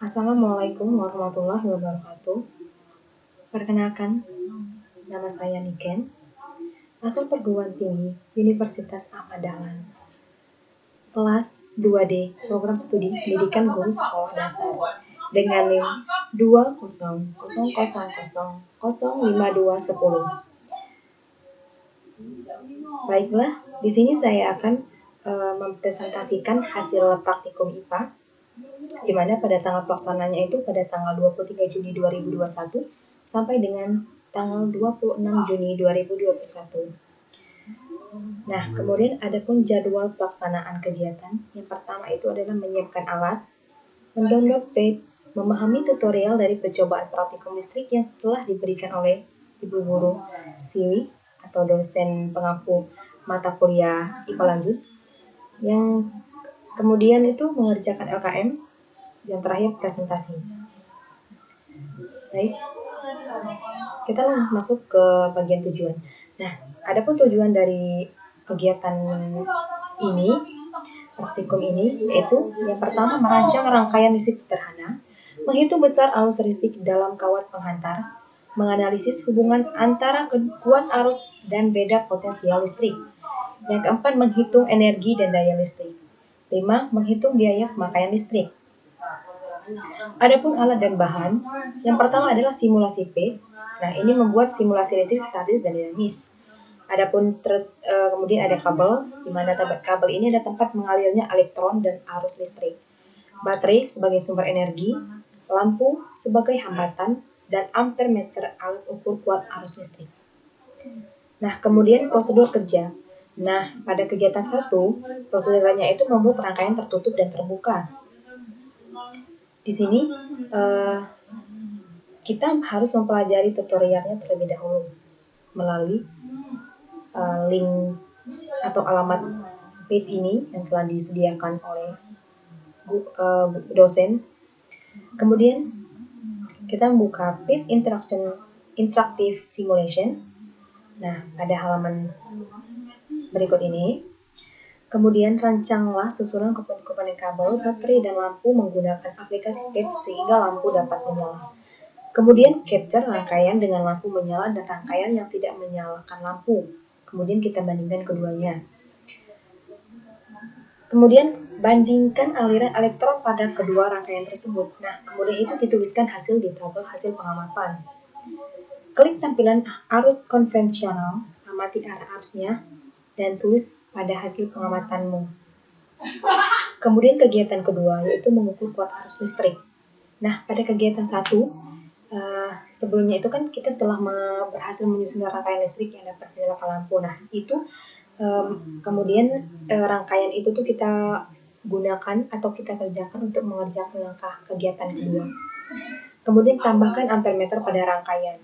Assalamualaikum warahmatullahi wabarakatuh. Perkenalkan, nama saya Niken, asal perguruan tinggi Universitas Ahmad Dahlan. Kelas 2D Program Studi Pendidikan Guru Sekolah Dasar dengan NIM 2000005210. Baiklah, di sini saya akan mempresentasikan hasil praktikum IPA, di mana pada tanggal pelaksananya itu pada tanggal 23 Juni 2021 sampai dengan tanggal 26 Juni 2021. Nah, kemudian ada pun jadwal pelaksanaan kegiatan. Yang pertama itu adalah menyiapkan alat, mendownload page, memahami tutorial dari percobaan praktikum listrik yang telah diberikan oleh Ibu Guru Siwi atau dosen pengampu mata kuliah IPA lanjut, yang kemudian itu mengerjakan LKM, yang terakhir presentasi. Baik, kita masuk ke bagian tujuan. Nah, adapun tujuan dari kegiatan ini, praktikum ini, yaitu yang pertama merancang rangkaian listrik sederhana, menghitung besar arus listrik dalam kawat penghantar, menganalisis hubungan antara kuat arus dan beda potensial listrik. Yang keempat, menghitung energi dan daya listrik. 5. Menghitung biaya pemakaian listrik. Adapun alat dan bahan, yang pertama adalah simulasi P. Nah, ini membuat simulasi listrik statis dan dinamis. Adapun kemudian ada kabel, di mana kabel ini ada tempat mengalirnya elektron dan arus listrik. Baterai sebagai sumber energi, lampu sebagai hambatan, dan ampermeter alat ukur kuat arus listrik. Nah, kemudian prosedur kerja. Nah, pada kegiatan 1, prosedurnya itu membuat rangkaian tertutup dan terbuka. Di sini kita harus mempelajari tutorialnya terlebih dahulu melalui link atau alamat page ini yang telah disediakan oleh dosen. Kemudian kita membuka page interactive simulation. Nah, pada halaman berikut ini. Kemudian rancanglah susunan komponen kabel, baterai, dan lampu menggunakan aplikasi page sehingga lampu dapat menyala. Kemudian capture rangkaian dengan lampu menyala dan rangkaian yang tidak menyalakan lampu. Kemudian kita bandingkan keduanya. Kemudian bandingkan aliran elektron pada kedua rangkaian tersebut. Nah, kemudian itu dituliskan hasil di tabel hasil pengamatan. Klik tampilan arus konvensional, amati arah arusnya, dan tulis pada hasil pengamatanmu. Kemudian kegiatan kedua yaitu mengukur kuat arus listrik. Nah, pada kegiatan 1, sebelumnya itu kan kita telah berhasil menyusun rangkaian listrik yang dapat menyalakan lampu. Nah, itu kemudian rangkaian itu tuh kita gunakan atau kita kerjakan untuk mengerjakan langkah kegiatan kedua. Kemudian tambahkan ampermeter pada rangkaian.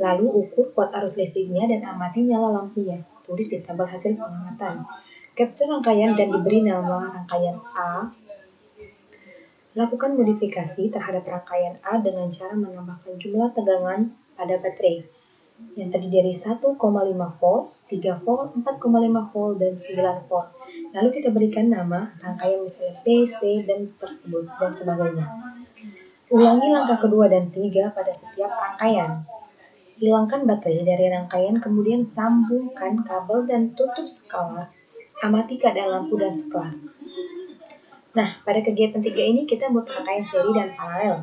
Lalu ukur kuat arus listriknya dan amati nyala lampunya. Tulis di tabel hasil pengamatan. Capture rangkaian dan diberi nama rangkaian A. Lakukan modifikasi terhadap rangkaian A dengan cara menambahkan jumlah tegangan pada baterai yang terdiri dari 1,5 volt, 3 volt, 4,5 volt, dan 9 volt. Lalu kita berikan nama rangkaian misalnya B, C, dan tersebut, dan sebagainya. Ulangi langkah kedua dan 3 pada setiap rangkaian. Hilangkan baterai dari rangkaian, kemudian sambungkan kabel dan tutup skala. Amati keadaan lampu dan skala. Nah, pada kegiatan 3 ini kita buat rangkaian seri dan paralel.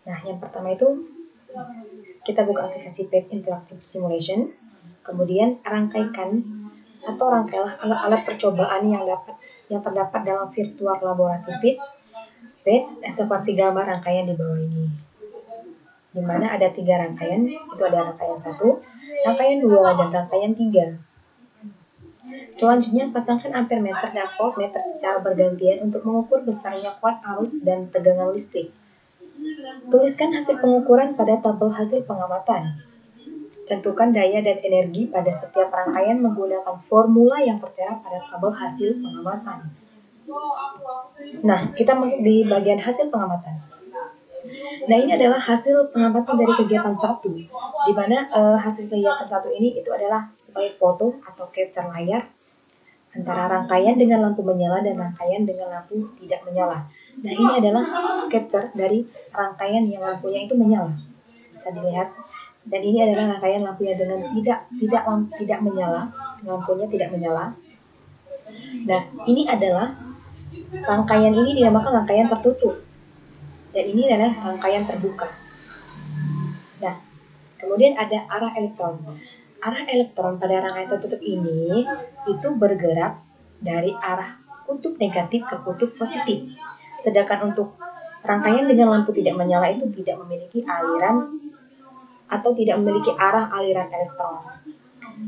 Nah, yang pertama itu kita buka aplikasi Page Interactive Simulation. Kemudian rangkaikan atau rangkailah alat-alat percobaan yang terdapat dalam virtual laboratory page seperti gambar rangkaian di bawah ini. Di mana ada 3 rangkaian, itu ada rangkaian 1, rangkaian 2, dan rangkaian 3. Selanjutnya, pasangkan ampermeter dan voltmeter secara bergantian untuk mengukur besarnya kuat arus dan tegangan listrik. Tuliskan hasil pengukuran pada tabel hasil pengamatan. Tentukan daya dan energi pada setiap rangkaian menggunakan formula yang tertera pada tabel hasil pengamatan. Nah, kita masuk di bagian hasil pengamatan. Nah, ini adalah hasil pengamatan dari kegiatan 1, di mana hasil kegiatan 1 ini itu adalah sebagai foto atau capture layar antara rangkaian dengan lampu menyala dan rangkaian dengan lampu tidak menyala. Nah, ini adalah capture dari rangkaian yang lampunya itu menyala. Bisa dilihat. Dan ini adalah rangkaian lampunya dengan tidak menyala, lampunya tidak menyala. Nah, ini adalah rangkaian ini dinamakan rangkaian tertutup. Dan ini adalah rangkaian terbuka. Nah, kemudian ada arah elektron. Arah elektron pada rangkaian tertutup ini itu bergerak dari arah kutub negatif ke kutub positif. Sedangkan untuk rangkaian dengan lampu tidak menyala itu tidak memiliki aliran atau tidak memiliki arah aliran elektron.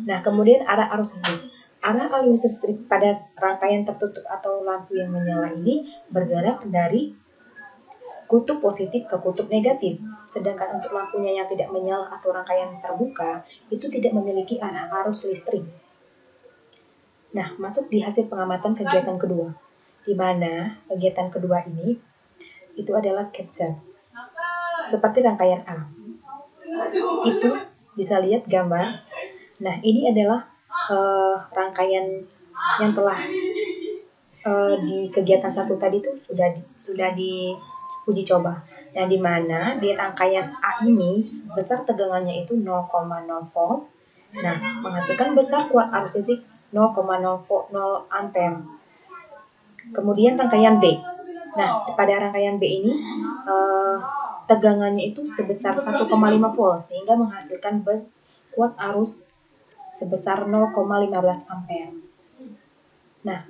Nah, kemudian arah arus listrik. Arah arus listrik pada rangkaian tertutup atau lampu yang menyala ini bergerak dari kutub positif ke kutub negatif. Sedangkan untuk lampunya yang tidak menyala atau rangkaian terbuka itu tidak memiliki arah arus listrik. Nah, masuk di hasil pengamatan kegiatan kedua, di mana kegiatan kedua ini itu adalah capture. Seperti rangkaian A. Itu bisa lihat gambar. Nah, ini adalah rangkaian yang telah di kegiatan satu tadi itu sudah diuji coba. Nah, di mana di rangkaian A ini besar tegangannya itu 0,0 volt. Nah, menghasilkan besar kuat arus listrik 0,0 ampere. Kemudian rangkaian B. Nah, pada rangkaian B ini tegangannya itu sebesar 1,5 volt sehingga menghasilkan kuat arus sebesar 0,15 ampere. Nah,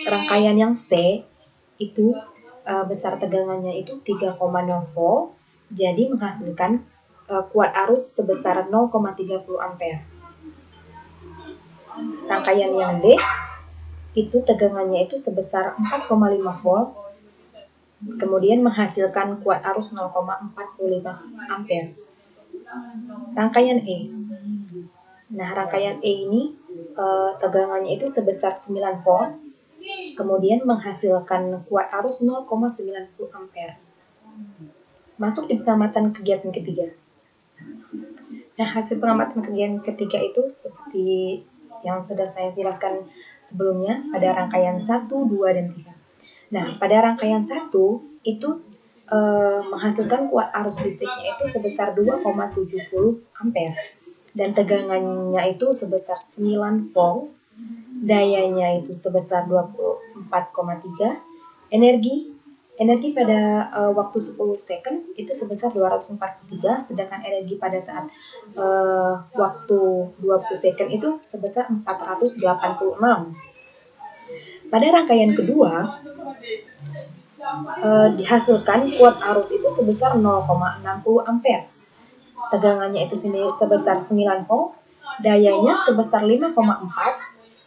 rangkaian yang C itu besar tegangannya itu 3,0 volt, jadi menghasilkan kuat arus sebesar 0,30 ampere. Rangkaian yang D itu tegangannya itu sebesar 4,5 volt, kemudian menghasilkan kuat arus 0,45 ampere. Rangkaian E. Nah, rangkaian E ini tegangannya itu sebesar 9 volt, kemudian menghasilkan kuat arus 0,90 ampere. Masuk di pengamatan kegiatan ketiga. Nah, hasil pengamatan kegiatan ketiga itu seperti yang sudah saya jelaskan sebelumnya pada rangkaian 1, 2, dan 3. Nah, pada rangkaian 1 itu menghasilkan kuat arus listriknya itu sebesar 2,70 ampere dan tegangannya itu sebesar 9 volt, dayanya itu sebesar 24,3, energi pada waktu 10 second itu sebesar 243, sedangkan energi pada saat waktu 20 second itu sebesar 486. Pada rangkaian kedua dihasilkan kuat arus itu sebesar 0,60 ampere. Tegangannya itu sebesar 9 volt, dayanya sebesar 5,4,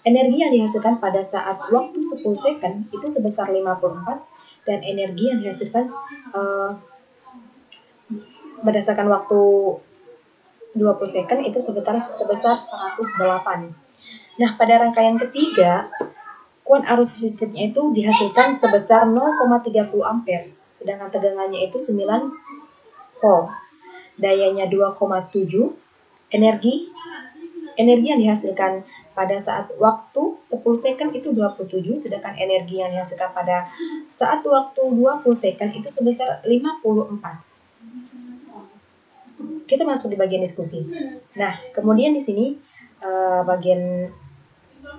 energi yang dihasilkan pada saat waktu 10 second itu sebesar 54, dan energi yang dihasilkan berdasarkan waktu 20 second itu sebesar 108. Nah, pada rangkaian ketiga, kuat arus listriknya itu dihasilkan sebesar 0,30 ampere, sedangkan tegangannya itu 9 volt, dayanya 2,7, energi yang dihasilkan pada saat waktu 10 second itu 27, sedangkan energi yang dihasilkan pada saat waktu 20 second itu sebesar 54. Kita masuk di bagian diskusi. Nah, kemudian di sini bagian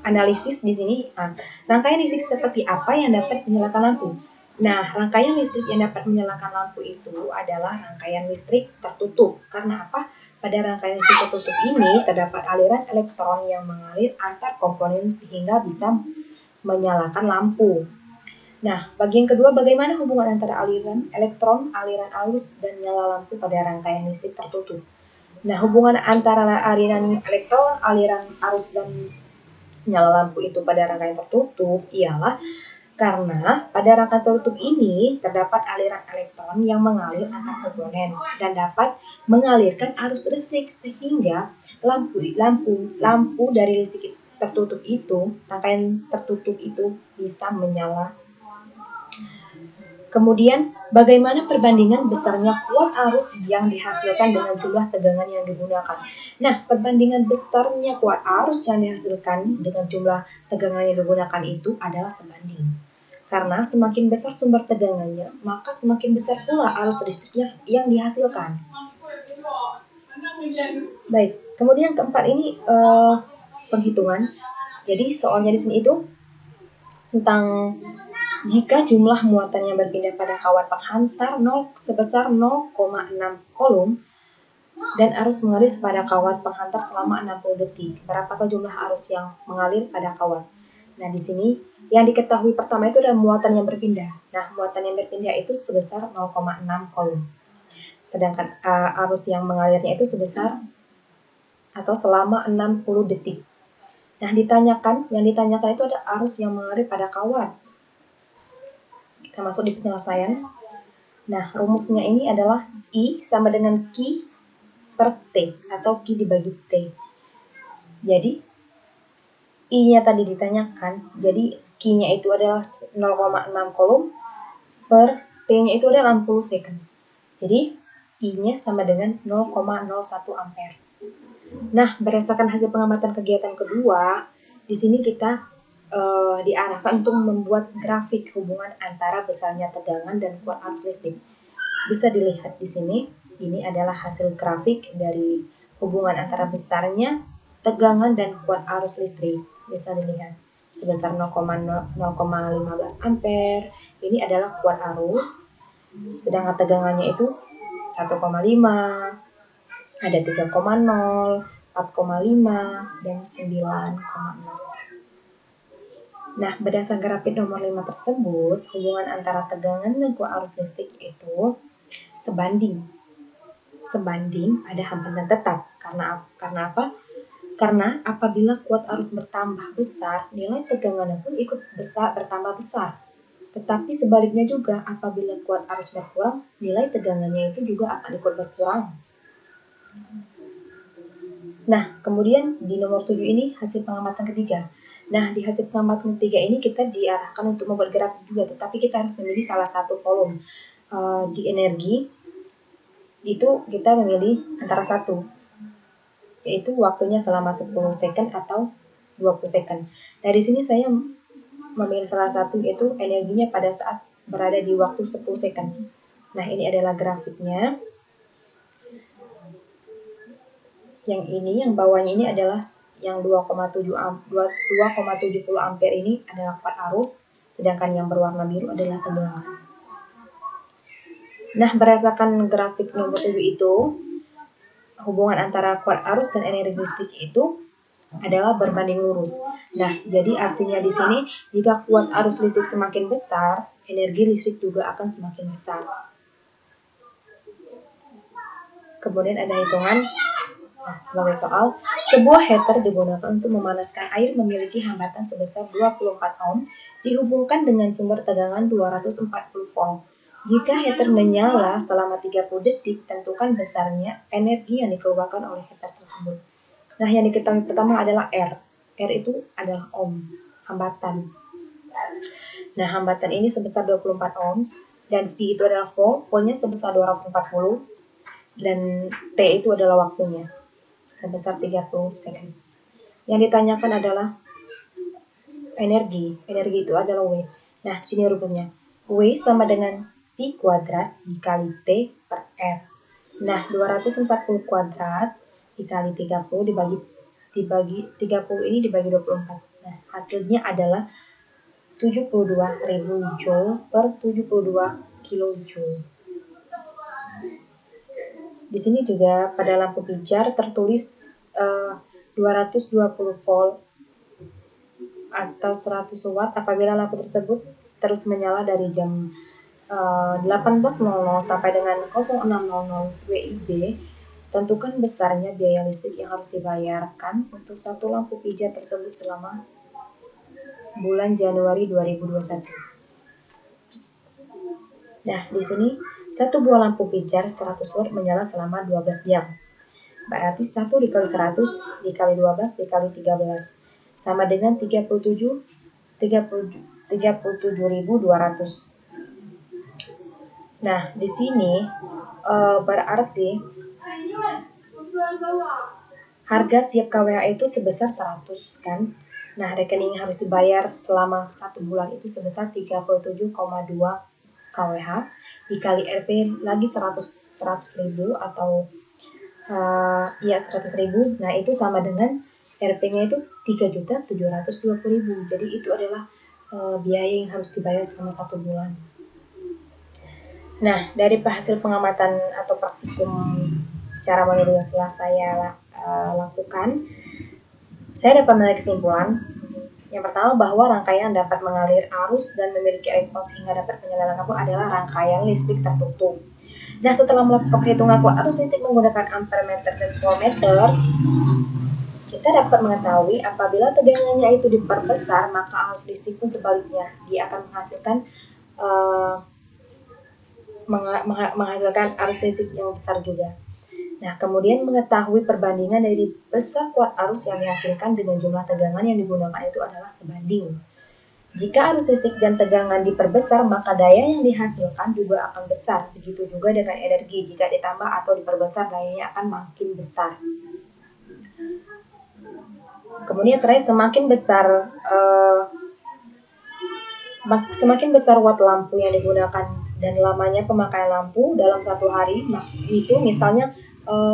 analisis di sini, rangkaian listrik seperti apa yang dapat menyalakan lampu? Nah, rangkaian listrik yang dapat menyalakan lampu itu adalah rangkaian listrik tertutup. Karena apa? Pada rangkaian listrik tertutup ini terdapat aliran elektron yang mengalir antar komponen sehingga bisa menyalakan lampu. Nah, bagian kedua, bagaimana hubungan antara aliran elektron, aliran arus, dan nyala lampu pada rangkaian listrik tertutup? Nah, hubungan antara aliran elektron, aliran arus, dan nyala lampu itu pada rangkaian tertutup ialah karena pada rangkaian tertutup ini terdapat aliran elektron yang mengalir antar komponen dan dapat mengalirkan arus listrik sehingga lampu dari listrik tertutup itu, rangkaian tertutup itu bisa menyala. Kemudian, bagaimana perbandingan besarnya kuat arus yang dihasilkan dengan jumlah tegangan yang digunakan? Nah, perbandingan besarnya kuat arus yang dihasilkan dengan jumlah tegangan yang digunakan itu adalah sebanding. Karena semakin besar sumber tegangannya, maka semakin besar pula arus listriknya yang dihasilkan. Baik, kemudian keempat ini penghitungan. Jadi soalnya di sini itu tentang jika jumlah muatan yang berpindah pada kawat penghantar sebesar 0,6 kolom dan arus mengalir pada kawat penghantar selama 60 detik. Berapakah jumlah arus yang mengalir pada kawat? Nah, di sini yang diketahui pertama itu adalah muatan yang berpindah. Nah, muatan yang berpindah itu sebesar 0,6 kolom. Sedangkan arus yang mengalirnya itu sebesar atau selama 60 detik. Nah, yang ditanyakan itu ada arus yang mengalir pada kawat. Kita masuk di penyelesaian. Nah, rumusnya ini adalah I sama dengan Q per T atau Q dibagi T. Jadi, I-nya tadi ditanyakan, jadi Q-nya itu adalah 0,6 kolom per T-nya itu adalah 60 second. Jadi, I-nya sama dengan 0,01 ampere. Nah, berdasarkan hasil pengamatan kegiatan kedua, di sini kita diarahkan untuk membuat grafik hubungan antara besarnya tegangan dan kuat arus listrik. Bisa dilihat di sini, ini adalah hasil grafik dari hubungan antara besarnya tegangan dan kuat arus listrik. Bisa dilihat sebesar 0,15 ampere. Ini adalah kuat arus, sedangkan tegangannya itu 1,5, ada 3,0, 4,5, dan 9,0. Nah, berdasarkan grafik nomor 5 tersebut, hubungan antara tegangan dan kuat arus listrik itu sebanding pada hambatan tetap. Karena apa? Karena apabila kuat arus bertambah besar, nilai tegangannya pun ikut bertambah besar. Tetapi sebaliknya juga, apabila kuat arus berkurang, nilai tegangannya itu juga akan ikut berkurang. Nah, kemudian di nomor 7 ini hasil pengamatan ketiga. Nah, di hasil pengamatan ketiga ini kita diarahkan untuk membuat grafik juga, tetapi kita harus memilih salah satu kolom. Di energi, itu kita memilih antara satu, yaitu waktunya selama 10 second atau 20 second. Nah, di sini saya memilih salah satu, yaitu energinya pada saat berada di waktu 10 second. Nah, ini adalah grafiknya. Yang bawahnya ini adalah yang 2,70 ampere ini adalah kuat arus, sedangkan yang berwarna biru adalah tegangan. Nah, berdasarkan grafik nomor 7 itu, hubungan antara kuat arus dan energi listrik itu adalah berbanding lurus. Nah, jadi artinya di sini jika kuat arus listrik semakin besar, energi listrik juga akan semakin besar. Kemudian ada hitungan. Nah, sebagai soal, sebuah heater digunakan untuk memanaskan air memiliki hambatan sebesar 24 ohm dihubungkan dengan sumber tegangan 240 volt. Jika heater menyala selama 30 detik, tentukan besarnya energi yang dikeluarkan oleh heater tersebut. Nah, yang diketahui pertama adalah R. R itu adalah ohm, hambatan. Nah, hambatan ini sebesar 24 ohm, dan V itu adalah volt, voltnya sebesar 240, dan T itu adalah waktunya sebesar 30 second. Yang ditanyakan adalah energi itu adalah W. Nah, sini rumusnya. W sama dengan P kuadrat dikali T per R. Nah, 240 kuadrat dikali 30 dibagi 30 ini dibagi 24. Nah, hasilnya adalah 72.000 joule per 72 kilojoule. Di sini juga pada lampu pijar tertulis 220 volt atau 100 watt apabila lampu tersebut terus menyala dari jam 18.00 sampai dengan 06.00 WIB. Tentukan besarnya biaya listrik yang harus dibayarkan untuk satu lampu pijar tersebut selama bulan Januari 2021. Nah, di sini satu buah lampu pijar 100 watt menyala selama 12 jam. Berarti 1 dikali 100 dikali 12 dikali 13 sama dengan 37.200. Nah, di sini berarti harga tiap kWh itu sebesar 100 kan. Nah, rekening yang harus dibayar selama 1 bulan itu sebesar 37,2 kWh dikali RP lagi 100 ribu atau 100 ribu. Nah, itu sama dengan RP-nya itu 3.720.000. Jadi itu adalah biaya yang harus dibayar selama 1 bulan. Nah, dari hasil pengamatan atau praktikum secara manual yang setelah saya lakukan, saya dapat menarik kesimpulan. Yang pertama, bahwa rangkaian dapat mengalir arus dan memiliki elektron sehingga dapat menyalakan lampu adalah rangkaian listrik tertutup. Nah, setelah melakukan perhitungan kuat arus listrik menggunakan ampermeter dan voltmeter, kita dapat mengetahui apabila tegangannya itu diperbesar, maka arus listrik pun sebaliknya, dia akan menghasilkan arus listrik yang besar juga. Nah, kemudian mengetahui perbandingan dari besar kuat arus yang dihasilkan dengan jumlah tegangan yang digunakan itu adalah sebanding. Jika arus listrik dan tegangan diperbesar, maka daya yang dihasilkan juga akan besar. Begitu juga dengan energi, jika ditambah atau diperbesar, dayanya akan makin besar. Kemudian terakhir, semakin besar watt lampu yang digunakan dan lamanya pemakaian lampu dalam 1 hari, itu misalnya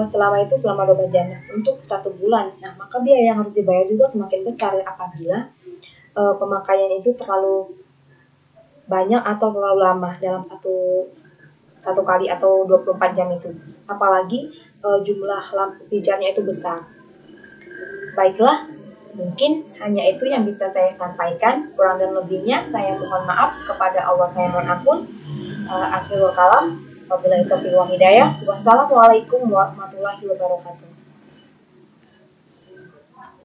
selama 12 jam untuk 1 bulan. Nah, maka biaya yang harus dibayar juga semakin besar apabila pemakaian itu terlalu banyak atau terlalu lama dalam satu kali atau 24 jam itu. Apalagi jumlah lampu pijarnya itu besar. Baiklah, mungkin hanya itu yang bisa saya sampaikan. Kurang dan lebihnya saya mohon maaf. Kepada Allah saya mohon ampun. Akhirul kalam. Wabillahi taufiq wal hidayah. Wassalamualaikum warahmatullahi wabarakatuh.